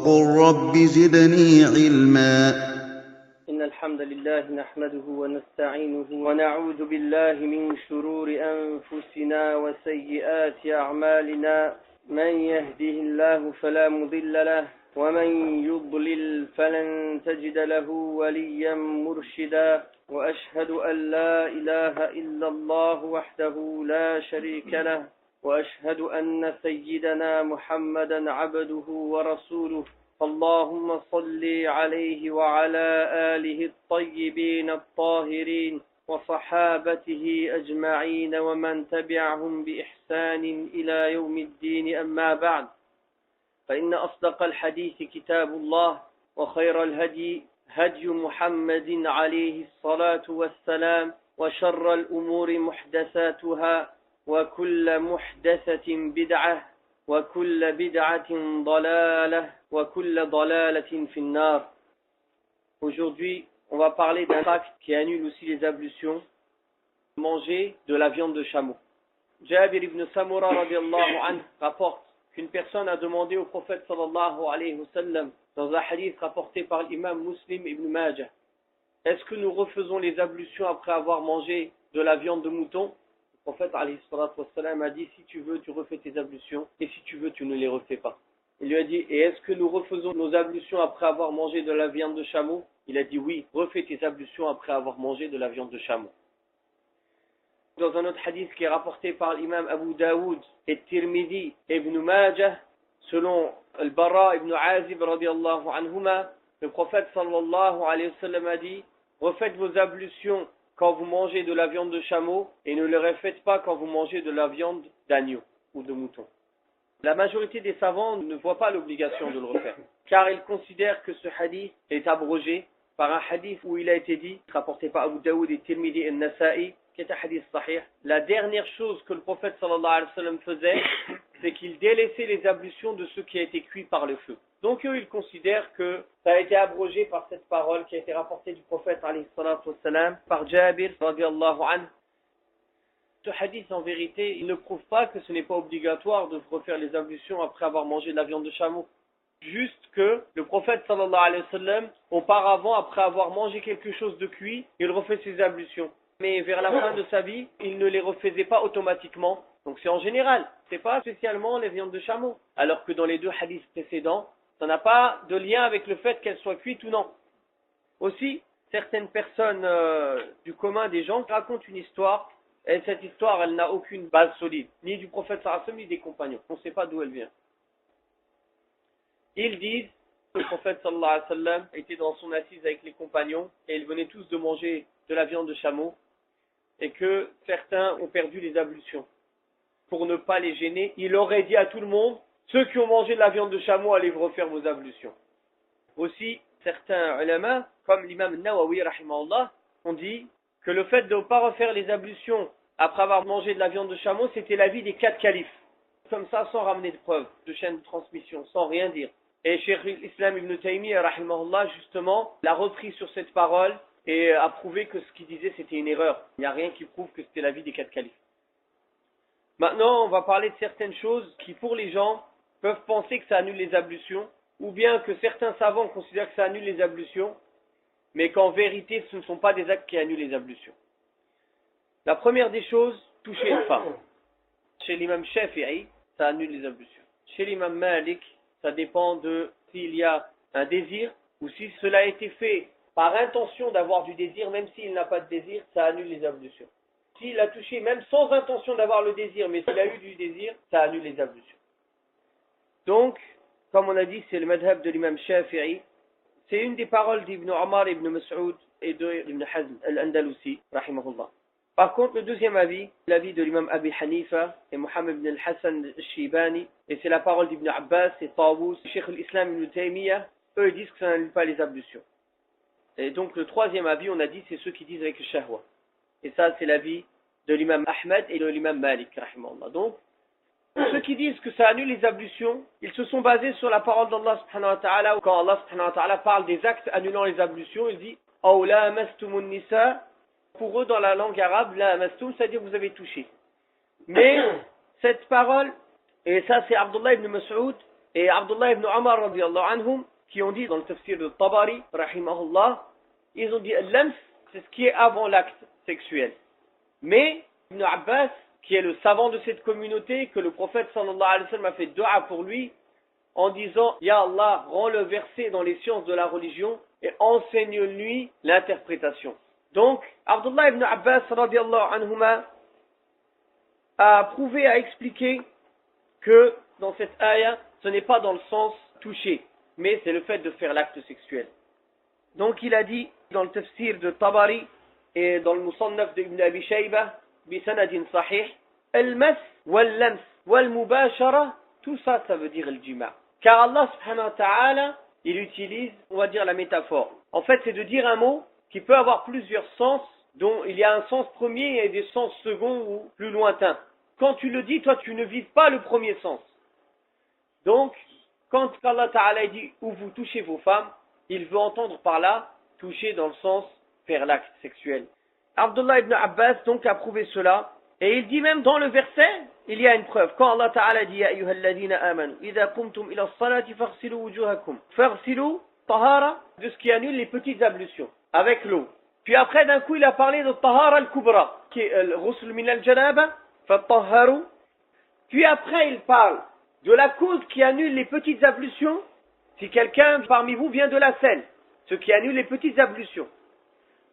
وقل رب زدني علما. إن الحمد لله نحمده ونستعينه ونعوذ بالله من شرور أنفسنا وسيئات أعمالنا. من يهده الله فلا مضل له ومن يضلل فلن تجد له وليا مرشدا. وأشهد أن لا إله إلا الله وحده لا شريك له وأشهد أن سيدنا محمدا عبده ورسوله. اللهم صل عليه وعلى آله الطيبين الطاهرين وصحابته أجمعين ومن تبعهم بإحسان إلى يوم الدين. أما بعد، فإن أصدق الحديث كتاب الله وخير الهدي هدي محمد عليه الصلاة والسلام وشر الأمور محدثاتها وكل محدثة بدعة وكل بدعة ضلالة وكل ضلالة في النار. Aujourd'hui, on va parler d'un acte qui annule aussi les ablutions, manger de la viande de chameau. Jabir ibn Samura radiallahu anhu rapporte qu'une personne a demandé au prophète sallallahu alayhi wa sallam, dans un hadith rapporté par l'imam Muslim ibn Majah, est-ce que nous refaisons les ablutions après avoir mangé de la viande de mouton? Le prophète alayhi wa sallam a dit, si tu veux tu refais tes ablutions et si tu veux tu ne les refais pas. Il lui a dit, et est-ce que nous refaisons nos ablutions après avoir mangé de la viande de chameau? Il a dit oui, refais tes ablutions après avoir mangé de la viande de chameau. Dans un autre hadith qui est rapporté par l'imam Abu Daoud et Tirmidhi et Ibn Majah, selon Al-Bara ibn Azib radiallahu anhuma, le prophète sallallahu alayhi wa sallam a dit, refaites vos ablutions quand vous mangez de la viande de chameau et ne les refaites pas quand vous mangez de la viande d'agneau ou de mouton. La majorité des savants ne voient pas l'obligation de le refaire, car ils considèrent que ce hadith est abrogé par un hadith où il a été dit, rapporté par Abu Daoud et Tirmidhi et Nasa'i, qui est un hadith sahih. La dernière chose que le prophète sallallahu alayhi wa sallam faisait, c'est qu'il délaissait les ablutions de ce qui a été cuit par le feu. Donc eux, ils considèrent que ça a été abrogé par cette parole qui a été rapportée du prophète alayhi salatu wa sallam par Jabir radiallahu anhu. Ce hadith, en vérité, il ne prouve pas que ce n'est pas obligatoire de refaire les ablutions après avoir mangé de la viande de chameau. Juste que le prophète sallallahu alayhi wa sallam, auparavant, après avoir mangé quelque chose de cuit, il refait ses ablutions. Mais vers la fin de sa vie, il ne les refaisait pas automatiquement. Donc c'est en général, c'est pas spécialement les viandes de chameau. Alors que dans les deux hadiths précédents, ça n'a pas de lien avec le fait qu'elles soient cuites ou non. Aussi, certaines personnes du commun des gens racontent une histoire, et cette histoire, elle n'a aucune base solide, ni du prophète sallallahu alayhi wa sallam, ni des compagnons. On ne sait pas d'où elle vient. Ils disent que le prophète sallallahu alayhi wa sallam était dans son assise avec les compagnons, et ils venaient tous de manger de la viande de chameau, et que certains ont perdu les ablutions. Pour ne pas les gêner, il aurait dit à tout le monde, ceux qui ont mangé de la viande de chameau, allez vous refaire vos ablutions. Aussi, certains ulama, comme l'imam Nawawi rahimahullah, ont dit que le fait de ne pas refaire les ablutions après avoir mangé de la viande de chameau, c'était l'avis des 4 califes. Comme ça, sans ramener de preuves, de chaîne de transmission, sans rien dire. Et Cheikh l'Islam ibn Taymiyyah rahimahullah, justement, l'a repris sur cette parole et a prouvé que ce qu'il disait c'était une erreur. Il n'y a rien qui prouve que c'était l'avis des 4 califes. Maintenant, on va parler de certaines choses qui, pour les gens, peuvent penser que ça annule les ablutions, ou bien que certains savants considèrent que ça annule les ablutions, mais qu'en vérité, ce ne sont pas des actes qui annulent les ablutions. La première des choses, toucher une femme. Chez l'imam Shafi'i, ça annule les ablutions. Chez l'imam Malik, ça dépend de s'il y a un désir, ou si cela a été fait par intention d'avoir du désir, même s'il n'a pas de désir, ça annule les ablutions. S'il a touché même sans intention d'avoir le désir, mais s'il a eu du désir, ça annule les ablutions. Donc, comme on a dit, c'est le madhab de l'imam Shafi'i. C'est une des paroles d'Ibn Omar, Ibn Mas'ud et d'Ibn Hazm al-Andalusi, rahimahullah. Par contre, le deuxième avis, l'avis de l'imam Abi Hanifa et Mohammed ibn al-Hassan al-Shibani, et c'est la parole d'Ibn Abbas et Tawus, Cheikh l'Islam ibn Taymiyyah, eux ils disent que ça n'annule pas les ablutions. Et donc le troisième avis, on a dit, c'est ceux qui disent avec le shahwa. Et ça, c'est l'avis de l'imam Ahmed et de l'imam Malik, rahimahullah. Donc, ceux qui disent que ça annule les ablutions, ils se sont basés sur la parole d'Allah subhanahu wa ta'ala, quand Allah subhanahu wa ta'ala parle des actes annulant les ablutions, il dit « Aw la amastumun nisa » pour eux dans la langue arabe, la amastoum, c'est-à-dire vous avez touché. Mais cette parole, et ça c'est Abdullah ibn Mas'ud, et Abdullah ibn Umar radiallahu anhum, qui ont dit dans le tafsir de Tabari, rahimahullah, ils ont dit al-lams, c'est ce qui est avant l'acte sexuel. Mais Ibn Abbas, qui est le savant de cette communauté, que le prophète sallallahu alayhi wa sallam a fait dua pour lui, en disant, Ya Allah, rends le verset dans les sciences de la religion et enseigne-lui l'interprétation. Donc, Abdullah ibn Abbas radiallahu anhuma a prouvé, a expliqué que dans cette ayah, ce n'est pas dans le sens toucher, mais c'est le fait de faire l'acte sexuel. Donc il a dit dans le tafsir de Tabari et dans le Musannaf d'Ibn Abi Shayba, bisanadin sahih, al-mas wal-lams wal-mubashara, tout ça, ça veut dire le jima'. Car Allah subhanahu wa ta'ala, il utilise, on va dire la métaphore. En fait, c'est de dire un mot qui peut avoir plusieurs sens, dont il y a un sens premier et des sens seconds ou plus lointains. Quand tu le dis, toi, tu ne vises pas le premier sens. Donc, quand Allah Ta'ala dit où vous touchez vos femmes, il veut entendre par là toucher dans le sens faire l'acte sexuel. Abdullah ibn Abbas donc a prouvé cela, et il dit même dans le verset, il y a une preuve. Quand Allah Ta'ala dit Ya ayyuhalladhina amanu, idha qumtum ila as-salati faghsilu wujuhakum, faghsilu tahara, de ce qui annule les petites ablutions avec l'eau. Puis après d'un coup il a parlé de tahara al-kubra, qui est le ghusl min al-janaba, fatahharu. Puis après il parle de la cause qui annule les petites ablutions, si quelqu'un parmi vous vient de la selle, ce qui annule les petites ablutions.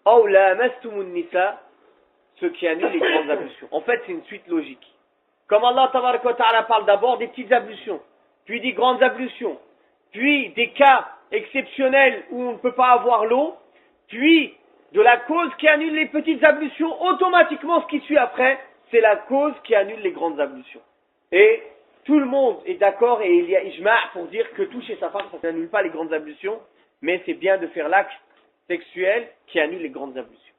Aw lamastumun nisa, ce qui annule les grandes ablutions. En fait, c'est une suite logique. Comme Allah tabaraka wa ta'ala parle d'abord des petites ablutions, puis des grandes ablutions, puis des cas exceptionnels où on ne peut pas avoir l'eau, puis de la cause qui annule les petites ablutions, automatiquement ce qui suit après, c'est la cause qui annule les grandes ablutions. Et tout le monde est d'accord et il y a ijma' pour dire que toucher sa femme, ça n'annule pas les grandes ablutions, mais c'est bien de faire l'acte sexuel qui annule les grandes ablutions.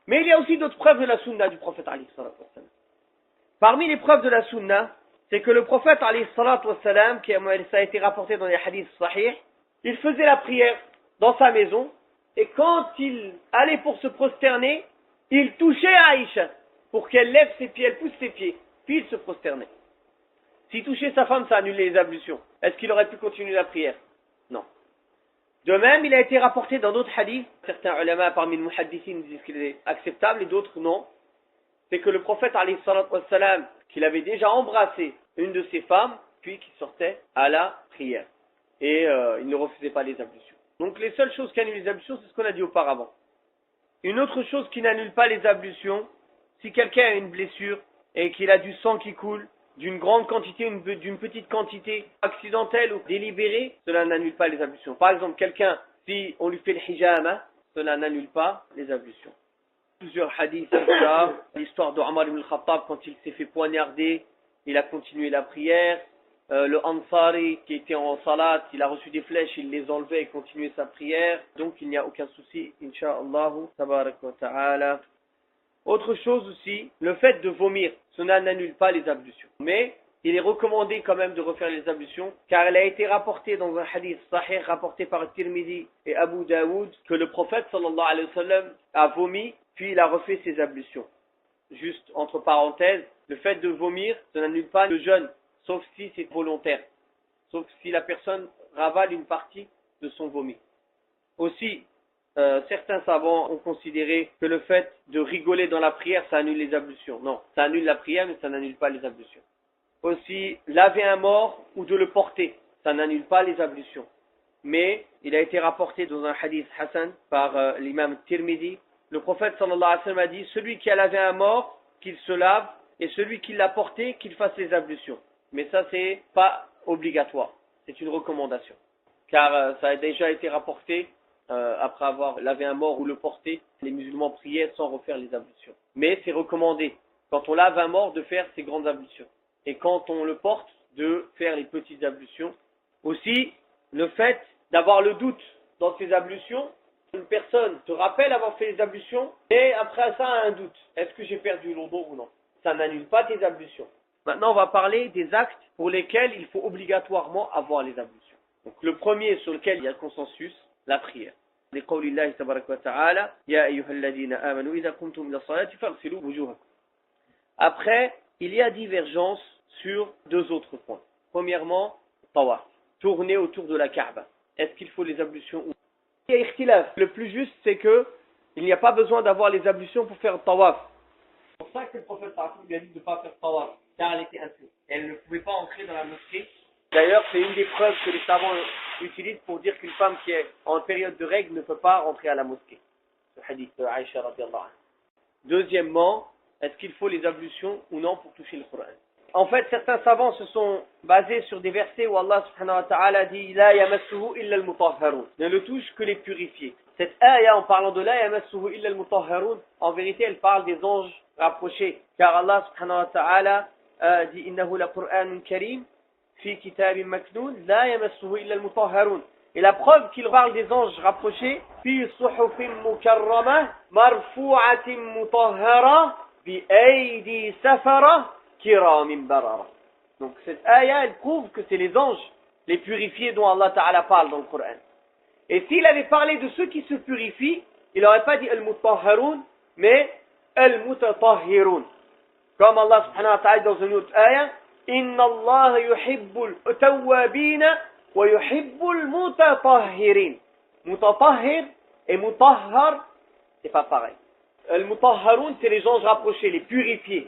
Mais il y a aussi d'autres preuves de la sunna du prophète alayhi salatu wassalam. Parmi les preuves de la sunna, c'est que le prophète alayhi salatu wassalam, ça a été rapporté dans les hadiths sahih, il faisait la prière dans sa maison, et quand il allait pour se prosterner, il touchait Aïcha pour qu'elle lève ses pieds, elle pousse ses pieds, puis il se prosternait. Si toucher sa femme, ça annulait les ablutions, est-ce qu'il aurait pu continuer la prière? Non. De même, il a été rapporté dans d'autres hadiths, certains ulama parmi les muhaddithines disent qu'il est acceptable et d'autres non, c'est que le prophète alayhi salatu wassalam, qu'il avait déjà embrassé une de ses femmes, puis qu'il sortait à la prière. Et il ne refusait pas les ablutions. Donc les seules choses qui annulent les ablutions, c'est ce qu'on a dit auparavant. Une autre chose qui n'annule pas les ablutions, si quelqu'un a une blessure et qu'il a du sang qui coule, d'une grande quantité, d'une petite quantité, accidentelle ou délibérée, cela n'annule pas les ablutions. Par exemple, quelqu'un, si on lui fait le hijama, cela n'annule pas les ablutions. Plusieurs hadiths, l'histoire de Omar ibn al-Khattab, quand il s'est fait poignarder, il a continué la prière. Le Ansari qui était en salat, il a reçu des flèches, il les enlevait et continuait sa prière. Donc il n'y a aucun souci, incha'Allah, tabarak wa ta'ala. Autre chose aussi, le fait de vomir, cela n'annule pas les ablutions. Mais il est recommandé quand même de refaire les ablutions, car il a été rapporté dans un hadith sahih, rapporté par Tirmidhi et Abu Daoud, que le prophète sallallahu alayhi wa sallam a vomi, puis il a refait ses ablutions. Juste entre parenthèses, le fait de vomir, ça n'annule pas le jeûne, sauf si c'est volontaire, sauf si la personne ravale une partie de son vomi. Aussi, certains savants ont considéré que le fait de rigoler dans la prière, ça annule les ablutions. Non, ça annule la prière, mais ça n'annule pas les ablutions. Aussi, laver un mort ou de le porter, ça n'annule pas les ablutions. Mais il a été rapporté dans un hadith Hassan par l'imam Tirmidhi, le prophète sallallahu alayhi wa sallam a dit, celui qui a lavé un mort, qu'il se lave, et celui qui l'a porté, qu'il fasse les ablutions. Mais ça, c'est pas obligatoire, c'est une recommandation. Car ça a déjà été rapporté, après avoir lavé un mort ou le porté, les musulmans priaient sans refaire les ablutions. Mais c'est recommandé, quand on lave un mort, de faire ces grandes ablutions. Et quand on le porte, de faire les petites ablutions. Aussi, le fait d'avoir le doute dans ces ablutions, une personne te rappelle avoir fait les ablutions, et après ça a un doute. Est-ce que j'ai perdu l'odo ou non? Ça n'annule pas tes ablutions. Maintenant, on va parler des actes pour lesquels il faut obligatoirement avoir les ablutions. Donc, le premier sur lequel il y a consensus, la prière. لقول الله تبارك وتعالى يا أيها الذين آمنوا إذا قمتم إلى الصلاة فاغسلوا وجوهكم. Après, il y a divergence sur deux autres points. Premièrement, tawaf. tourner autour de la Kaaba. Est-ce qu'il faut les ablutions ou non? Il y a ikhtilaf. Le plus juste, c'est que il n'y a pas besoin d'avoir les ablutions pour faire le tawaf. C'est pour ça que le prophète lui a dit de ne pas faire le tawaf, car elle était impure. Elle ne pouvait pas entrer dans la mosquée. D'ailleurs, c'est une des preuves que les savants utilisent pour dire qu'une femme qui est en période de règle ne peut pas rentrer à la mosquée. Le hadith de Aïcha radhiyallahu anha. Deuxièmement, est-ce qu'il faut les ablutions ou non pour toucher le Coran? En fait, certains savants se sont basés sur des versets où Allah subhanahu wa ta'ala dit La yamassuhu illa al-mutahharun. Ne le touche que les purifiés. Cette ayah, en parlant de La yamassuhu illa al-mutahharun, en vérité, elle parle des anges rapprochés. Car Allah subhanahu wa ta'ala dit Innahu la Qur'anun karim fi kitabin maknoun la yamassuhu illa al-mutahharun. Et la preuve qu'il parle des anges rapprochés, fi suhufin mukarramah marfu'atin mutahhara bi aydi safara kiramin barara. Donc cette ayah, elle prouve que c'est les anges, les purifiés dont Allah Ta'ala parle dans le Coran. Et s'il avait parlé de ceux qui se purifient, il n'aurait pas dit al-mutahharun, mais al-mutatahhirun. Comme Allah subhanahu wa ta'ala dans une autre ayah, Inna Allah yuhibbul tawwabina wa yuhibbul mutatahhirin. Mutatahhir et mutahhar, c'est pas pareil. Al-mutahharun, c'est les anges rapprochés, les purifiés,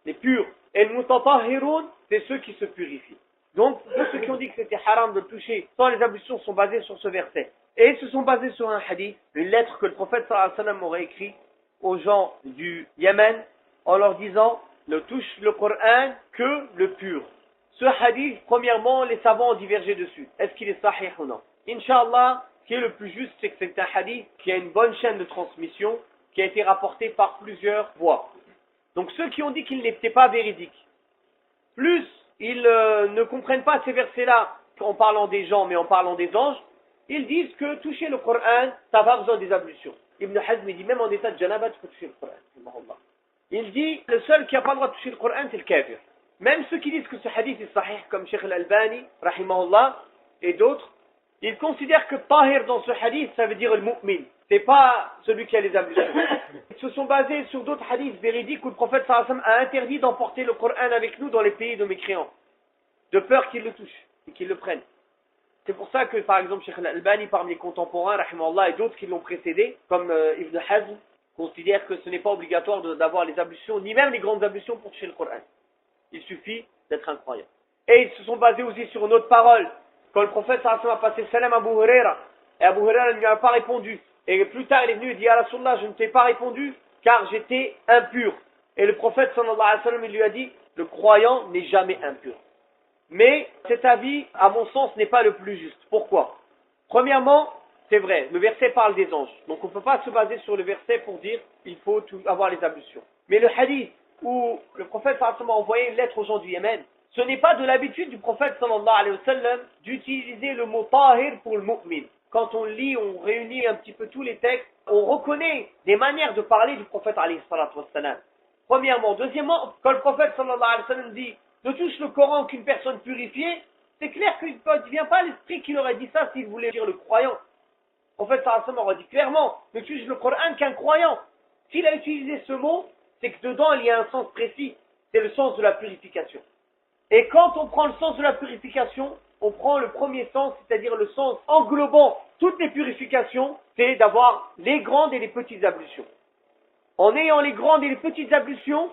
les purs. Et le mutatahhirun, c'est ceux qui se purifient. Donc, tous ceux qui ont dit que c'était haram de toucher sans les ablutions sont basés sur ce verset. Et ils se sont basés sur un hadith, une lettre que le prophète sallallahu alayhi wa sallam aurait écrite aux gens du Yémen en leur disant ne touche le Coran que le pur. Ce hadith, premièrement, les savants ont divergé dessus. Est-ce qu'il est sahih ou non? Inch'Allah, ce qui est le plus juste, c'est que c'est un hadith qui a une bonne chaîne de transmission, qui a été rapporté par plusieurs voies. Donc ceux qui ont dit qu'il n'était pas véridique, plus ils ne comprennent pas ces versets-là en parlant des gens, mais en parlant des anges, ils disent que toucher le Coran, ça va besoin des ablutions. Ibn Hazm dit même en état de janaba, tu peux toucher le Coran. Il dit, le seul qui n'a pas le droit de toucher le Coran, c'est le kafir. Même ceux qui disent que ce hadith est sahih, comme Sheikh al-Albani, rahimahullah, et d'autres, ils considèrent que tahir dans ce hadith, ça veut dire le mu'min. C'est pas celui qui a les ablutions. Ils se sont basés sur d'autres hadiths véridiques où le prophète sallallahu alayhi wa sallam a interdit d'emporter le Coran avec nous dans les pays de mécréants, de peur qu'ils le touchent et qu'ils le prennent. C'est pour ça que, par exemple, Sheikh al-Albani, parmi les contemporains, rahimahullah, et d'autres qui l'ont précédé, comme Ibn Hazm, considèrent que ce n'est pas obligatoire d'avoir les ablutions, ni même les grandes ablutions pour toucher le Coran. Il suffit d'être un croyant. Et ils se sont basés aussi sur une autre parole. Quand le prophète sallallahu alayhi wa sallam a passé salam à Abu Huraira, et Abu Huraira ne lui a pas répondu. Et plus tard, il est venu et dit à Rasulullah, je ne t'ai pas répondu car j'étais impur. Et le prophète sallallahu alayhi wa sallam, il lui a dit, le croyant n'est jamais impur. Mais cet avis, à mon sens, n'est pas le plus juste. Pourquoi? Premièrement, c'est vrai, le verset parle des anges. Donc on ne peut pas se baser sur le verset pour dire il faut avoir les ablutions. Mais le hadith où le prophète sallallahu alayhi wa sallam a envoyé une lettre aux gens du Yémen, ce n'est pas de l'habitude du prophète sallallahu alayhi wa sallam d'utiliser le mot tahir pour le mu'min. Quand on lit, on réunit un petit peu tous les textes, on reconnaît des manières de parler du prophète alayhi salatu wa sallam. Premièrement. Deuxièmement, quand le prophète sallallahu alayhi wa sallam dit ne touche le Coran qu'une personne purifiée, c'est clair qu'il ne vient pas à l'esprit qu'il aurait dit ça s'il voulait dire le croyant. Le prophète sallallahu alayhi wa sallam aurait dit clairement ne touche le Coran qu'un croyant. S'il a utilisé ce mot, c'est que dedans il y a un sens précis, c'est le sens de la purification. Et quand on prend le sens de la purification, on prend le premier sens, c'est-à-dire le sens englobant toutes les purifications, c'est d'avoir les grandes et les petites ablutions. En ayant les grandes et les petites ablutions,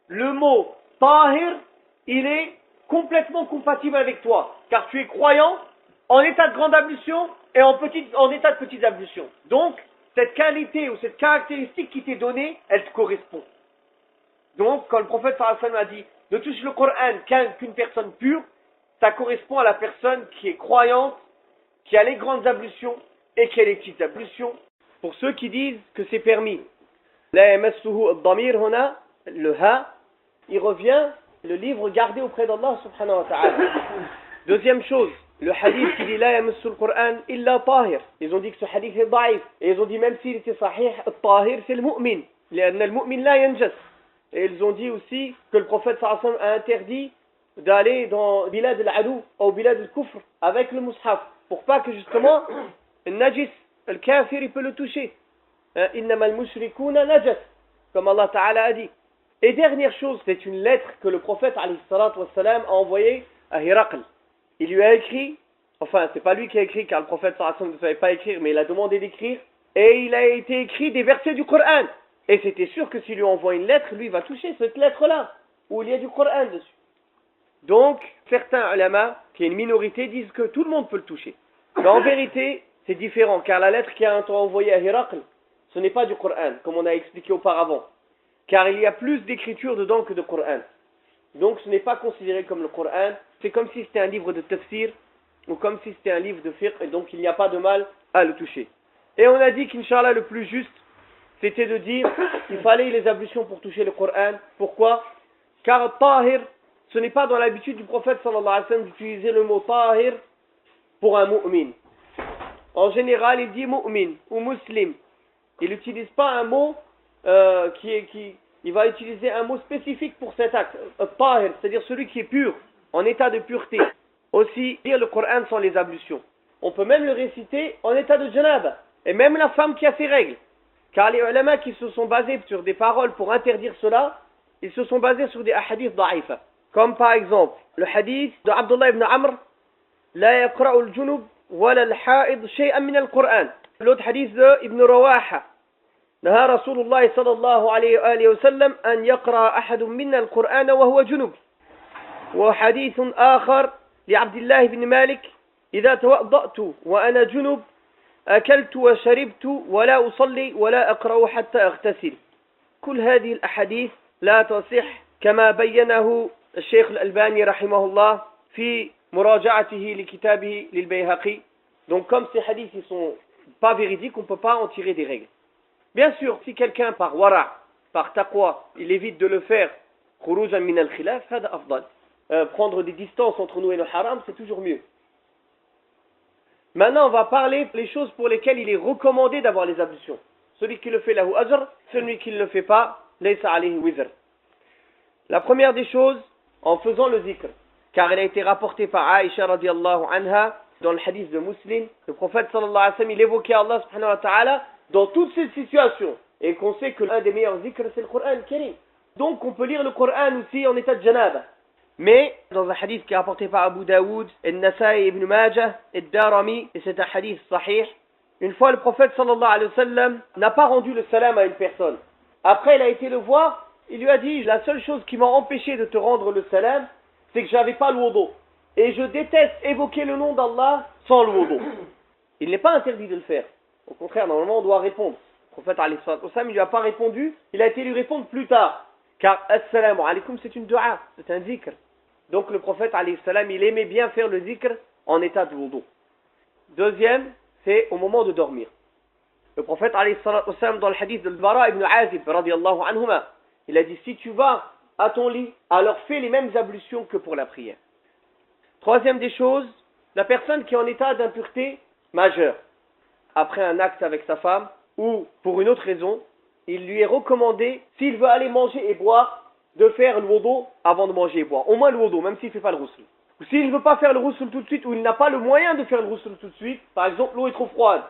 le mot tahir, il est complètement compatible avec toi, car tu es croyant en état de grande ablution et en état de petite ablution. Donc, cette qualité ou cette caractéristique qui t'est donnée, elle te correspond. Donc, quand le prophète sallallahu alayhi wa sallam a dit ne touche le Coran qu'une personne pure, ça correspond à la personne qui est croyante, qui a les grandes ablutions et qui a les petites ablutions. Pour ceux qui disent que c'est permis, la yamassuhu ad-damir huna, le ha, il revient le livre gardé auprès d'Allah subhanahu wa ta'ala. Deuxième chose, le hadith qui dit la yamassul Qur'an illa tahir. Ils ont dit que ce hadith est daïf. Et ils ont dit même s'il était sahih, al-tahir c'est le mu'min. لأن المؤمن لا ينجس. Et ils ont dit aussi que le prophète sallallahu alayhi wa sallam a interdit d'aller dans Bilad al-Adou ou Bilad al-Kufr avec le mushaf pour pas que justement le najis, le kafir, il peut le toucher. Innama al-mushrikuna najas, comme Allah Ta'ala a dit. Et dernière chose, c'est une lettre que le prophète alayhi salatu wa salam a envoyée à Hiraql. Il lui a écrit Enfin, c'est pas lui qui a écrit, car le prophète sallallahu alayhi wa sallam ne savait pas écrire, mais il a demandé d'écrire, et il a été écrit des versets du Coran. Et c'était sûr que s'il lui envoie une lettre, lui va toucher cette lettre-là, où il y a du Coran dessus. Donc, certains ulama, qui est une minorité, disent que tout le monde peut le toucher. Mais en vérité, c'est différent, car la lettre qui a été envoyée à Hiraql, ce n'est pas du Coran, comme on a expliqué auparavant. Car il y a plus d'écriture dedans que de Coran. Donc ce n'est pas considéré comme le Coran, c'est comme si c'était un livre de tafsir, ou comme si c'était un livre de fiqh, et donc il n'y a pas de mal à le toucher. Et on a dit qu'Inch'Allah le plus juste, c'était de dire qu'il fallait les ablutions pour toucher le Coran. Pourquoi? Car tahir, ce n'est pas dans l'habitude du prophète sallallahu alayhi wa sallam d'utiliser le mot tahir pour un mu'min. En général, il dit mu'min ou muslim. Il n'utilise pas un mot il va utiliser un mot spécifique pour cet acte, tahir, c'est-à-dire celui qui est pur, en état de pureté. Aussi, lire le Coran sans les ablutions. On peut même le réciter en état de janaba, et même la femme qui a ses règles. Car les ulama qui se sont basés sur des paroles pour interdire cela, ils se sont basés sur des hadiths da'ifa. Comme par exemple, le hadith de Abdullah ibn Amr, la yaqra'u al-junub wala al-ha'id shay'an min al-Qur'an. L'autre hadith de Ibn Rawaha, نهى رسول الله صلى الله عليه وآله وسلم أن يقرأ أحد منا القرآن وهو جنب. وحديث آخر لعبد الله بن مالك إذا توضأت وأنا جنب أكلت وشربت ولا أصلي ولا أقرأ حتى أغتسل. كل هذه الأحاديث لا تصح كما بينه الشيخ الألباني رحمه الله في مراجعته لكتابه للبيهقي. Donc comme ces hadiths ne sont pas véridiques, on ne peut pas en tirer des règles. Bien sûr, si quelqu'un par wara, par taqwa, il évite de le faire, khurujan min al-khilaf, hada afdal. Prendre des distances entre nous et le haram, c'est toujours mieux. Maintenant, on va parler des choses pour lesquelles il est recommandé d'avoir les ablutions. Celui qui le fait, lahu ajr, celui qui ne le fait pas, laysa alayhi wizr. La première des choses, en faisant le zikr, car elle a été rapportée par Aïcha radiallahu anha, dans le hadith de Muslim, le prophète sallallahu alayhi wa sallam, il évoquait Allah subhanahu wa ta'ala dans toutes ces situations, et qu'on sait que l'un des meilleurs zikrs c'est le Coran Karim. Donc on peut lire le Coran aussi en état de janaba. Mais dans un hadith qui est rapporté par Abu Daoud, Al-Nasa'i, Ibn Majah, Al-Darami, et c'est un hadith sahih, une fois le prophète sallallahu alayhi wa sallam n'a pas rendu le salam à une personne. Après il a été le voir, il lui a dit, la seule chose qui m'a empêché de te rendre le salam, c'est que j'avais pas le wudu. Et je déteste évoquer le nom d'Allah sans le wudu. Il n'est pas interdit de le faire. Au contraire, normalement, on doit répondre. Le prophète, alayhi salatu wassalam, il ne lui a pas répondu. Il a été lui répondre plus tard. Car, assalamu alaykum, c'est une dua, c'est un zikr. Donc, le prophète, alayhi salam, il aimait bien faire le zikr en état de wudu. Deuxième, c'est au moment de dormir. Le prophète, alayhi salatu wassalam, dans le hadith de Bara ibn Azib, radiyallahu anhuma, il a dit, si tu vas à ton lit, alors fais les mêmes ablutions que pour la prière. Troisième des choses, la personne qui est en état d'impureté majeure, après un acte avec sa femme, ou pour une autre raison, il lui est recommandé, s'il veut aller manger et boire, de faire le wudu avant de manger et boire. Au moins le wudu, même s'il ne fait pas le ghusl. Ou s'il ne veut pas faire le ghusl tout de suite, ou il n'a pas le moyen de faire le ghusl tout de suite, par exemple l'eau est trop froide,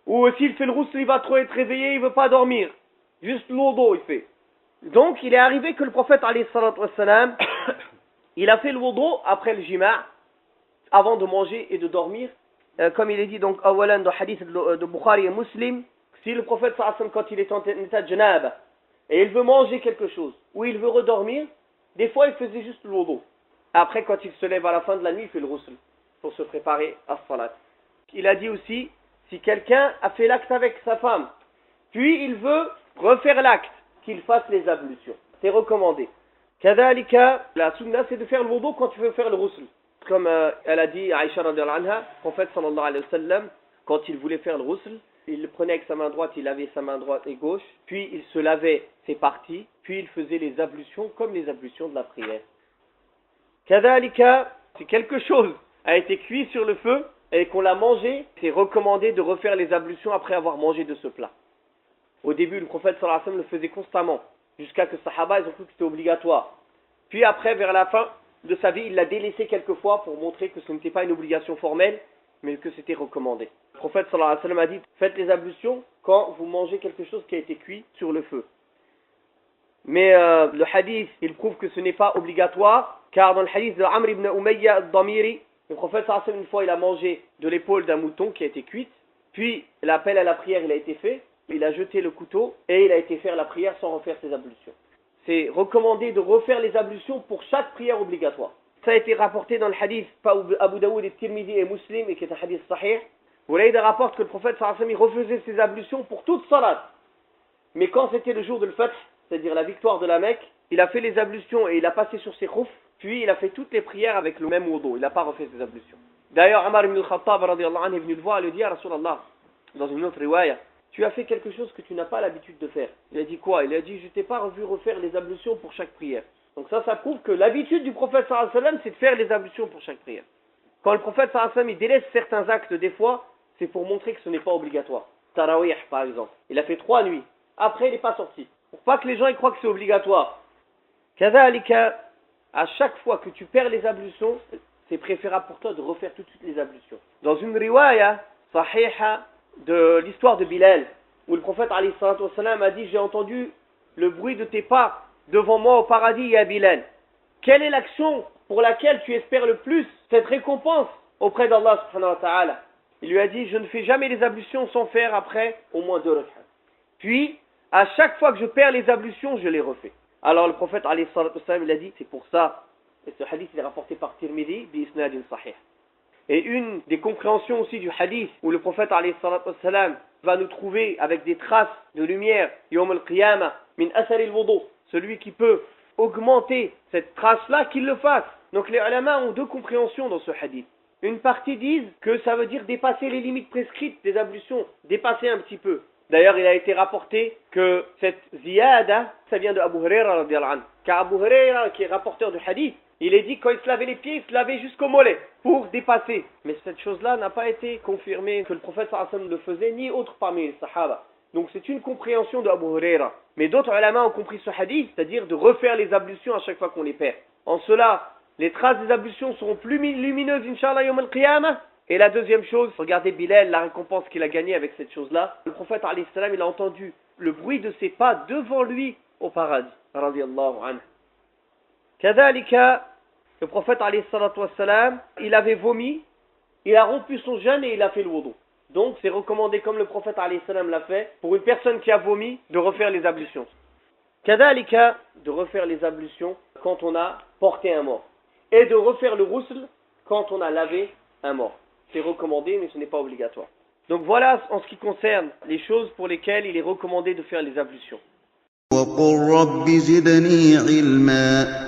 ou s'il fait le ghusl, il va trop être réveillé, il ne veut pas dormir. Juste le wudu il fait. Donc il est arrivé que le prophète, alayhi salatu wassalam, il a fait le wudu après le jima', avant de manger et de dormir. Comme il est dit donc awalan dans le hadith de Bukhari et Muslim, si le prophète sallallahu alayhi wa sallam, quand il est en état de janaba et il veut manger quelque chose ou il veut redormir, des fois il faisait juste le wudu. Après quand il se lève à la fin de la nuit, il fait le ghusl pour se préparer à salat. Il a dit aussi, si quelqu'un a fait l'acte avec sa femme, puis il veut refaire l'acte, qu'il fasse les ablutions. C'est recommandé. Kadhalika, la sunna c'est de faire le wudu quand tu veux faire le ghusl. Comme elle a dit, Aïcha radiallahu anha, le prophète sallallahu alayhi wa sallam, quand il voulait faire le ghusl, il le prenait avec sa main droite, il lavait sa main droite et gauche, puis il se lavait ses parties, puis il faisait les ablutions comme les ablutions de la prière. Kadhalika, si quelque chose a été cuit sur le feu et qu'on l'a mangé, c'est recommandé de refaire les ablutions après avoir mangé de ce plat. Au début, le prophète sallallahu alayhi wa sallam le faisait constamment, jusqu'à que les sahaba ils ont cru que c'était obligatoire. Puis après, vers la fin de sa vie, il l'a délaissé quelquefois pour montrer que ce n'était pas une obligation formelle, mais que c'était recommandé. Le prophète sallallahu alayhi wa sallam a dit, faites les ablutions quand vous mangez quelque chose qui a été cuit sur le feu. Mais le hadith, il prouve que ce n'est pas obligatoire, car dans le hadith de Amr ibn Umayya al-Damiri, Le prophète sallallahu alayhi wa sallam, une fois, il a mangé de l'épaule d'un mouton qui a été cuite, puis l'appel à la prière, il a été fait, il a jeté le couteau et il a été faire la prière sans refaire ses ablutions. C'est recommandé de refaire les ablutions pour chaque prière obligatoire. Ça a été rapporté dans le hadith par Abu Daoud et Tirmidhi et Muslim, et qui est un hadith sahih. Hurayda rapporte que le prophète sallallahu alayhi wa sallam, il refaisait ses ablutions pour toute salat. Mais quand c'était le jour de l'Fath, c'est-à-dire la victoire de la Mecque, il a fait les ablutions et il a passé sur ses khoufs, puis il a fait toutes les prières avec le même wudu, il n'a pas refait ses ablutions. D'ailleurs, Omar ibn al-Khattab radiyallahu anhu est venu le voir et lui dit, Rasulallah, dans une autre riwaya, tu as fait quelque chose que tu n'as pas l'habitude de faire. Il a dit quoi? Il a dit, je t'ai pas revu refaire les ablutions pour chaque prière. Donc ça prouve que l'habitude du prophète sallallahu alayhi wa sallam, c'est de faire les ablutions pour chaque prière. Quand le prophète sallallahu alayhi wa sallam, il délaisse certains actes des fois, c'est pour montrer que ce n'est pas obligatoire. Tarawih par exemple, il a fait 3 nuits. Après, il n'est pas sorti. Pour pas que les gens ils croient que c'est obligatoire. Kadhalika, à chaque fois que tu perds les ablutions, c'est préférable pour toi de refaire tout de suite les ablutions. Dans une riwaya sahiha de l'histoire de Bilal, où le prophète alayhi salatu wa salam a dit, j'ai entendu le bruit de tes pas devant moi au paradis, ya Bilal. Quelle est l'action pour laquelle tu espères le plus cette récompense auprès d'Allah subhanahu wa ta'ala? Il lui a dit, je ne fais jamais les ablutions sans faire après au moins 2 rak'at. Puis, à chaque fois que je perds les ablutions, je les refais. Alors le prophète alayhi salatu wa salam, il a dit, c'est pour ça, et ce hadith il est rapporté par Tirmidhi, bi isnadin sahih. Et une des compréhensions aussi du hadith, où le prophète alayhi salatu wa salam va nous trouver avec des traces de lumière, yawm al-qiyamah, min athar al-wudu, celui qui peut augmenter cette trace-là, qu'il le fasse. Donc les ulama ont 2 compréhensions dans ce hadith. Une partie disent que ça veut dire dépasser les limites prescrites des ablutions, dépasser un petit peu. D'ailleurs, il a été rapporté que cette ziyada, ça vient de Abu Huraira radiyallahu anhu. Car Abu Huraira, qui est rapporteur du hadith, il est dit quand il se lavait les pieds, il se lavait jusqu'au mollet pour dépasser. Mais cette chose-là n'a pas été confirmée que le prophète sallallahu alayhi wa sallam le faisait, ni autre parmi les sahaba. Donc c'est une compréhension de Abu Huraira. Mais d'autres ulama ont compris ce hadith, c'est-à-dire de refaire les ablutions à chaque fois qu'on les perd. En cela, les traces des ablutions seront plus lumineuses, Inch'Allah, yawm al-qiyamah. Et la deuxième chose, regardez Bilal, la récompense qu'il a gagnée avec cette chose-là. Le prophète alayhi salam, il a entendu le bruit de ses pas devant lui au paradis. Radiyallahu anhu. Kadhalika, le prophète alayhi salatu wassalam, il avait vomi, il a rompu son jeûne et il a fait le wudu. Donc c'est recommandé, comme le prophète alayhi salam l'a fait, pour une personne qui a vomi, de refaire les ablutions. Kadhalika, de refaire les ablutions quand on a porté un mort. Et de refaire le ghusl quand on a lavé un mort. C'est recommandé, mais ce n'est pas obligatoire. Donc voilà en ce qui concerne les choses pour lesquelles il est recommandé de faire les ablutions. وَقُلْ رَبِّ زِدْنِي عِلْمًا